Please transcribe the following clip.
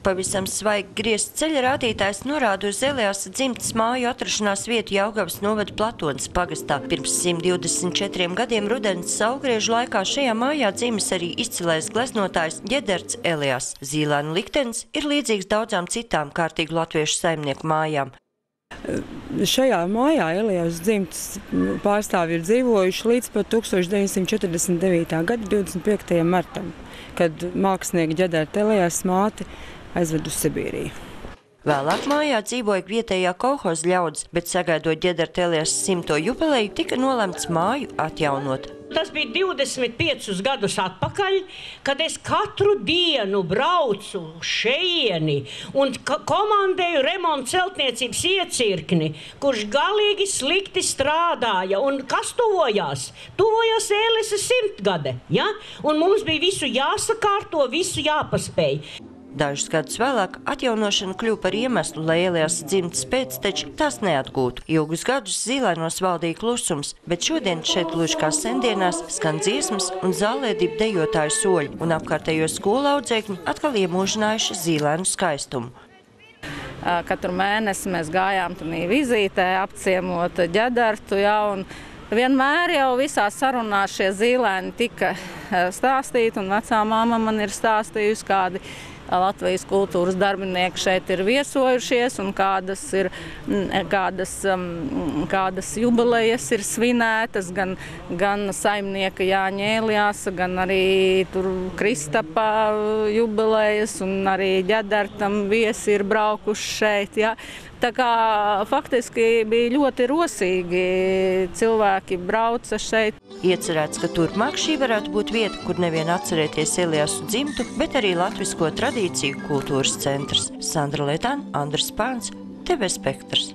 Pavisam svaigi griezts ceļa rādītājs norāda uz Eliasa dzimtes māju atrašanās vietu Jelgavas novada Platonas pagastā. Pirms 124 gadiem rudens saulgriežu laikā šajā mājā dzimis arī izcilais gleznotājs Ģederts Elias. Zīlēnu liktenis ir līdzīgs daudzām citām kārtīgu latviešu saimnieku mājām. Šajā mājā Elias dzimtes pārstāvji ir dzīvojuši līdz pat 1949. gada 25. martam, kad mākslinieka Ģederta Elias māti aizved uz Sibīriju. Vēlāk mājā dzīvoja vietējā kolhoza ļaudis, bet sagaidot Ģederta Elias 100. jubileju, tika nolemts māju atjaunot. Tas bija 25 gadus atpakaļ, kad es katru dienu braucu šejieni un komandēju remontu celtniecības iecirkni, kurš galīgi slikti strādāja. Un kas tuvojās? Tuvojās Eliasa 100 gade, ja? Un mums bija visu jāsakārto, visu jāpaspēj. Dažus gadus vēlāk atjaunošana kļuva par iemeslu, lai Eliasa dzimtes pēcteči tās neatgūtu. Ilgus gadus Zīlēnos valdīja klusums, bet šodien šeit gluži kā sendienās skan dziesmas un zālēdību dejotāju soļi, un apkārtējo skolu audzēkņi atkal iemūžinājuši Zīlēnu skaistumu. Katru mēnesi mēs gājām tādā vizītē, apciemot Ģedertu, un vienmēr jau visās sarunās šie zīlēni tika stāstīti, un vecā mamma man ir stāstījusi, kādi Latvijas kultūras darbinieki šeit ir viesojušies un kādas jubilejas ir svinētas, gan saimnieka Jāņa Eliasa, gan arī tur Kristapa jubilejas, un arī Ģedertam viesi ir braukuši šeit. Ja. Tā kā faktiski bija ļoti rosīgi, cilvēki brauca šeit. Iecerēts, ka turpmāk šī varētu būt vieta, kur nevien atcerēties Eliasu dzimtu, bet arī latvisko tradīciju kultūras centrs. Sandra Letāna, Andris Pāns, TV Spektrs.